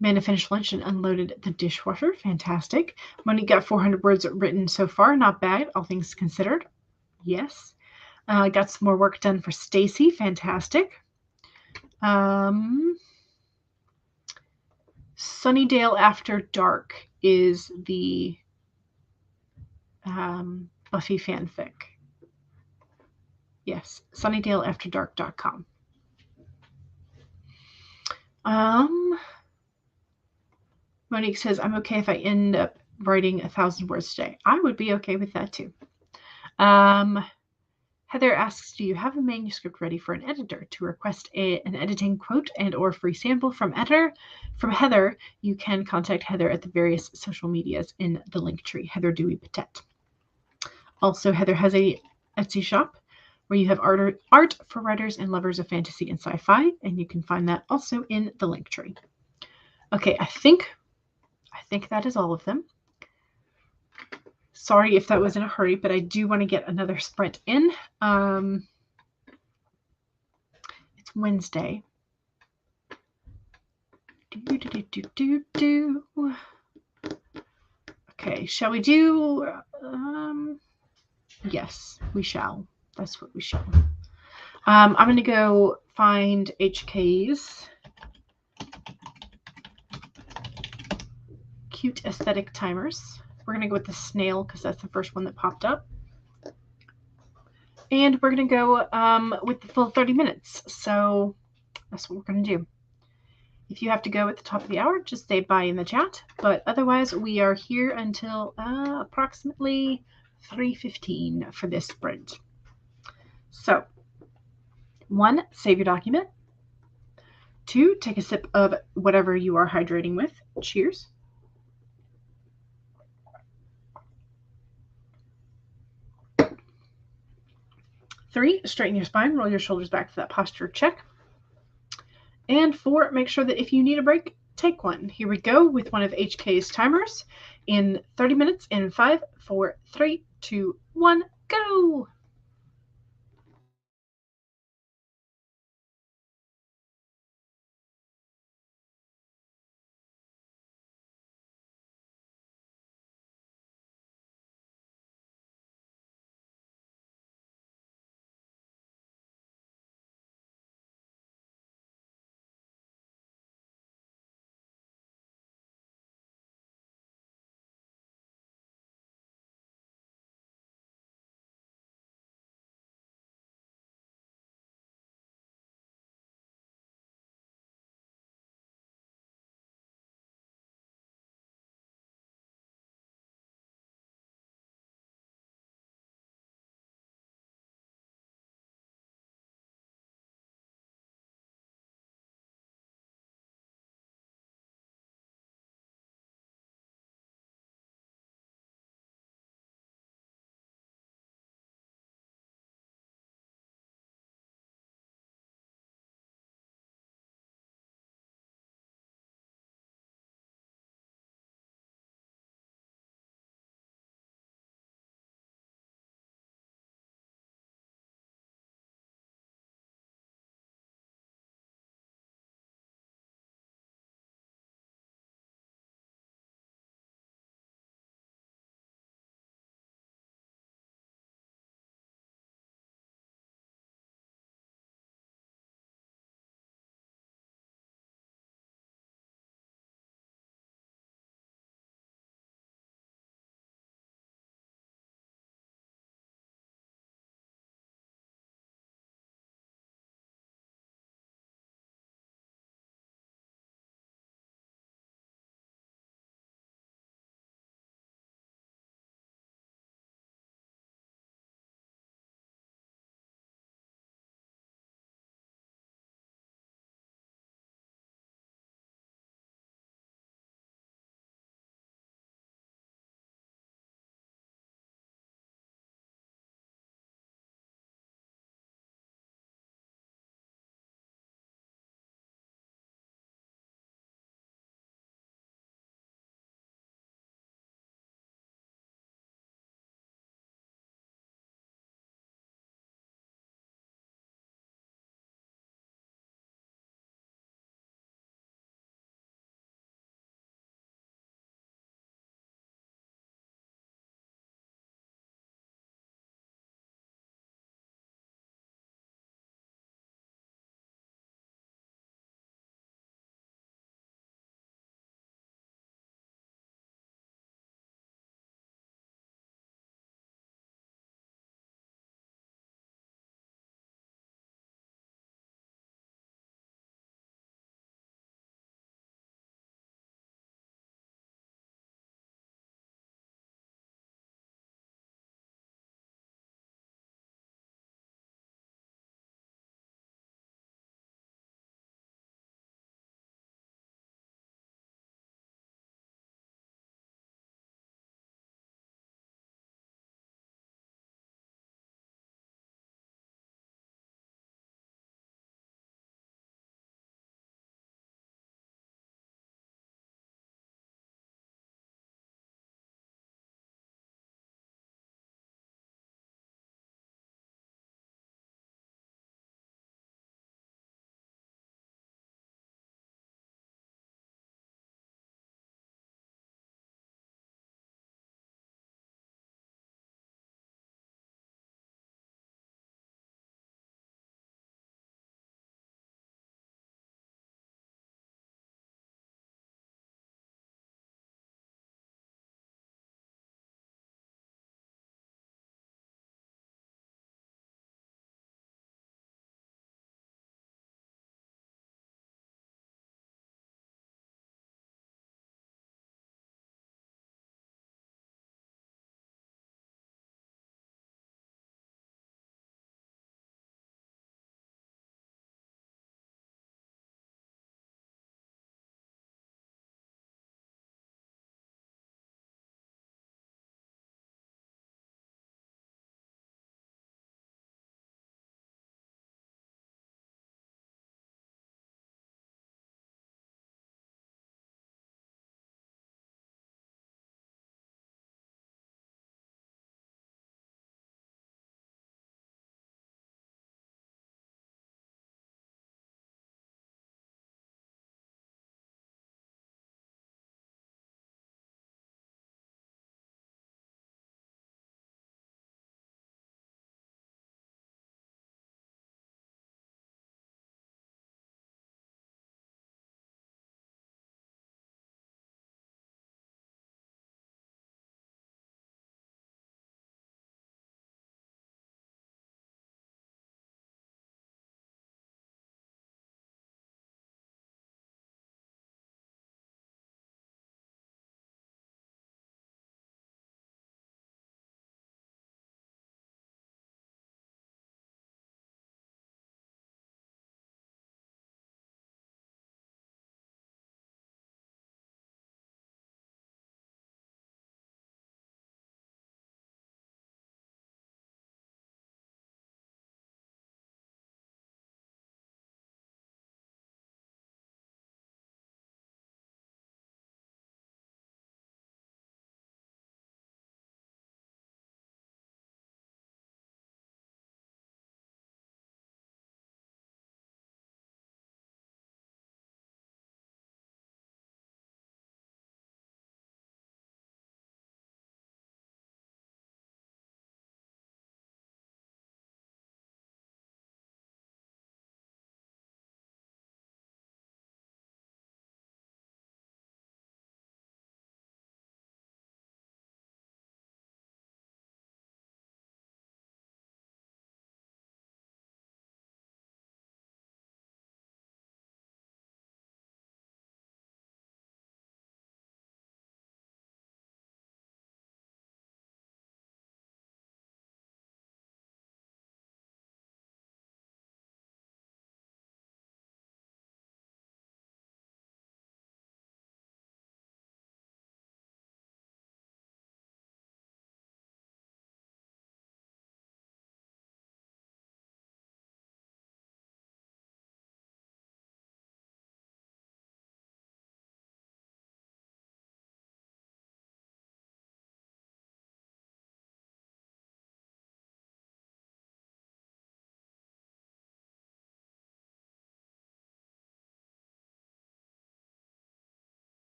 Speaker 1: Amanda finished lunch and unloaded the dishwasher. Fantastic. Monique got 400 words written so far. Not bad, all things considered. Yes. Got some more work done for Stacy. Fantastic. Sunnydale After Dark is the Buffy fanfic. Yes, sunnydaleafterdark.com. Monique says, I'm okay if I end up writing 1,000 words today. I would be okay with that too. Heather asks, do you have a manuscript ready for an editor? To request an editing quote and or free sample from Heather, you can contact Heather at the various social medias in the link tree, Heather Dewey Patet. Also, Heather has a Etsy shop where you have art for writers and lovers of fantasy and sci-fi, and you can find that also in the link tree. Okay, I think that is all of them. Sorry if that was in a hurry, but I do want to get another sprint in. It's Wednesday. Okay, shall we do? Yes, we shall. That's what we shall. I'm going to go find HK's cute aesthetic timers. We're going to go with the snail because that's the first one that popped up. And we're going to go with the full 30 minutes. So that's what we're going to do. If you have to go at the top of the hour, just say bye in the chat. But otherwise, we are here until approximately 3:15 for this sprint. So, 1, save your document. 2, take a sip of whatever you are hydrating with. Cheers. 3, straighten your spine, roll your shoulders back to that posture check. And 4, make sure that if you need a break, take one. Here we go with one of HK's timers in 30 minutes in 5, 4, 3, 2, 1, go!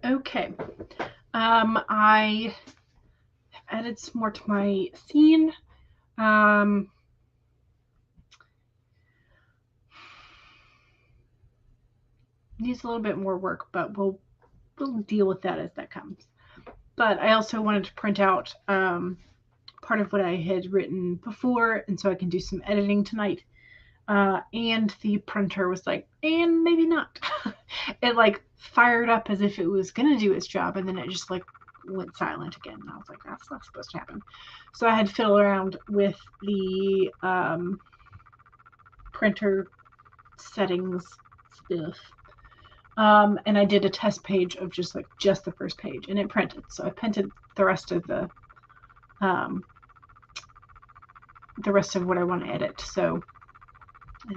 Speaker 1: Okay. I added some more to my scene. Needs a little bit more work, but we'll deal with that as that comes. But I also wanted to print out part of what I had written before, and so I can do some editing tonight. And the printer was like, and maybe not. It like fired up as if it was gonna do its job, and then it just like went silent again. And I was like, that's not supposed to happen. So I had to fiddle around with the printer settings stuff. And I did a test page of just the first page, and it printed. So I printed the rest of what I want to edit. So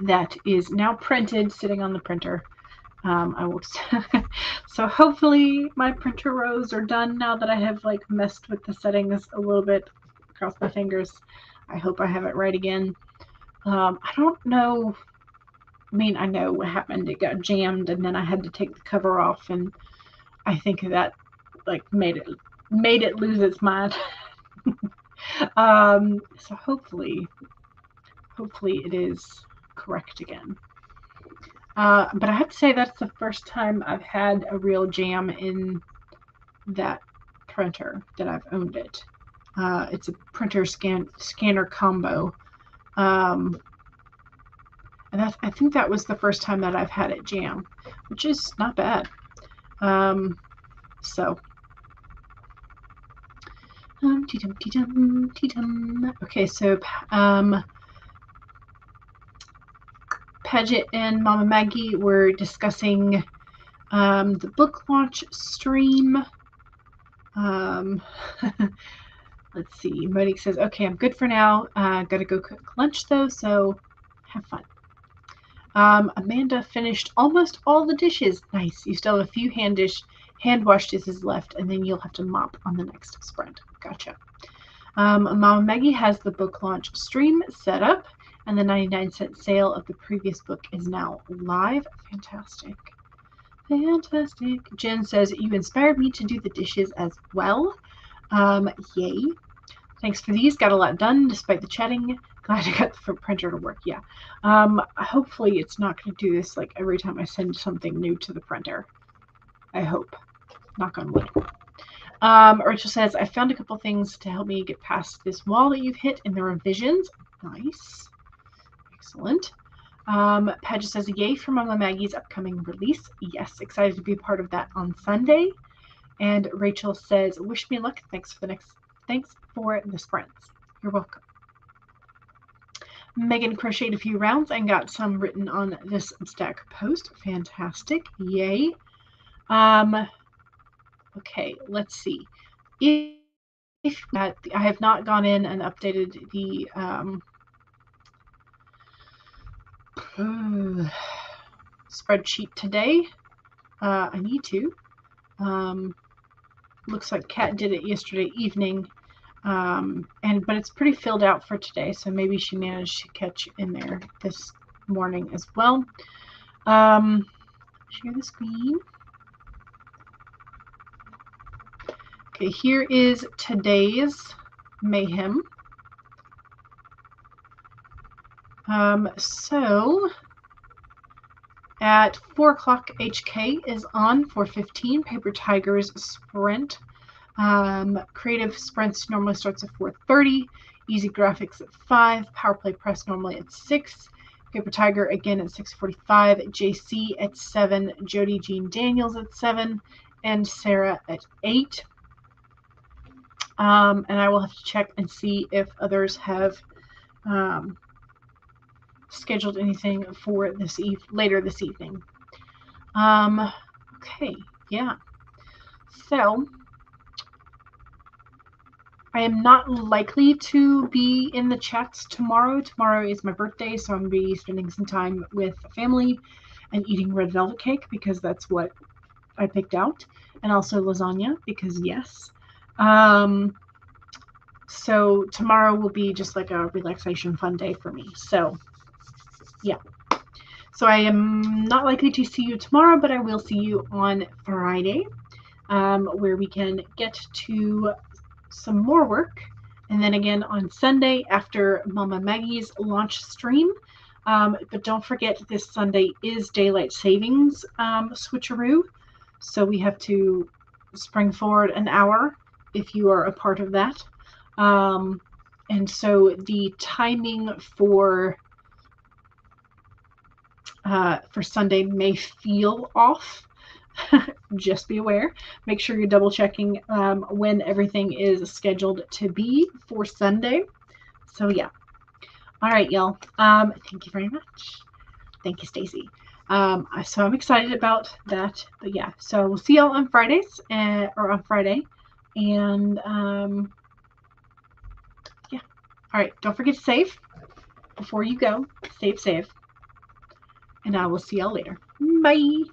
Speaker 1: that is now printed, sitting on the printer. I will. So hopefully my printer rows are done now that I have like messed with the settings a little bit. Cross my fingers. I hope I have it right again. I don't know. I mean, I know what happened. It got jammed, and then I had to take the cover off, and I think that like made it lose its mind. So hopefully it is correct again. But I have to say that's the first time I've had a real jam in that printer that I've owned it. It's a printer scanner combo. And I think that was the first time that I've had it jam, which is not bad. So. Okay, so Paget and Mama Maggie were discussing the book launch stream. Let's see. Monique says, okay, I'm good for now. Gotta go cook lunch though, so have fun. Amanda finished almost all the dishes. Nice. You still have a few hand wash dishes left, and then you'll have to mop on the next sprint. Gotcha. Mama Maggie has the book launch stream set up, and the 99-cent sale of the previous book is now live. Fantastic. Fantastic. Jen says, you inspired me to do the dishes as well. Yay. Thanks for these. Got a lot done despite the chatting. Glad I got the printer to work. Yeah. Hopefully it's not going to do this like every time I send something new to the printer. I hope. Knock on wood. Rachel says, I found a couple things to help me get past this wall that you've hit in the revisions. Nice. Excellent. Paget says, yay for Mama Maggie's upcoming release. Yes, excited to be part of that on Sunday. And Rachel says, wish me luck. Thanks for the sprints. You're welcome. Megan crocheted a few rounds and got some written on this Substack post. Fantastic. Yay. Okay, let's see. If I have not gone in and updated the spreadsheet today. I need to. Looks like Kat did it yesterday evening. But it's pretty filled out for today, so maybe she managed to catch in there this morning as well. Share the screen. Okay, here is today's mayhem. So at 4 o'clock, HK is on. 4:15, Paper Tiger's sprint. Creative sprints normally starts at 4:30. Easy Graphics at 5. Powerplay Press normally at 6. Paper Tiger again at 6:45. JC at 7. Jody Jean Daniels at 7. And Sarah at 8. And I will have to check and see if others have scheduled anything for later this evening. Okay, yeah. So I am not likely to be in the chats tomorrow. Tomorrow is my birthday, so I'm going to be spending some time with family and eating red velvet cake because that's what I picked out, and also lasagna because yes. So tomorrow will be just like a relaxation fun day for me. So yeah. So I am not likely to see you tomorrow, but I will see you on Friday. where we can get to some more work. And then again on Sunday after Mama Maggie's launch stream. But don't forget, this Sunday is daylight savings switcheroo. So we have to spring forward an hour if you are a part of that. And so the timing for Sunday may feel off. Just be aware. Make sure you're double checking when everything is scheduled to be for Sunday. So yeah. All right, y'all. Thank you very much. Thank you, Stacy. So I'm excited about that. But yeah, so we'll see y'all on Fridays or on Friday. And yeah. All right. Don't forget to save before you go. Save. And I will see y'all later. Bye.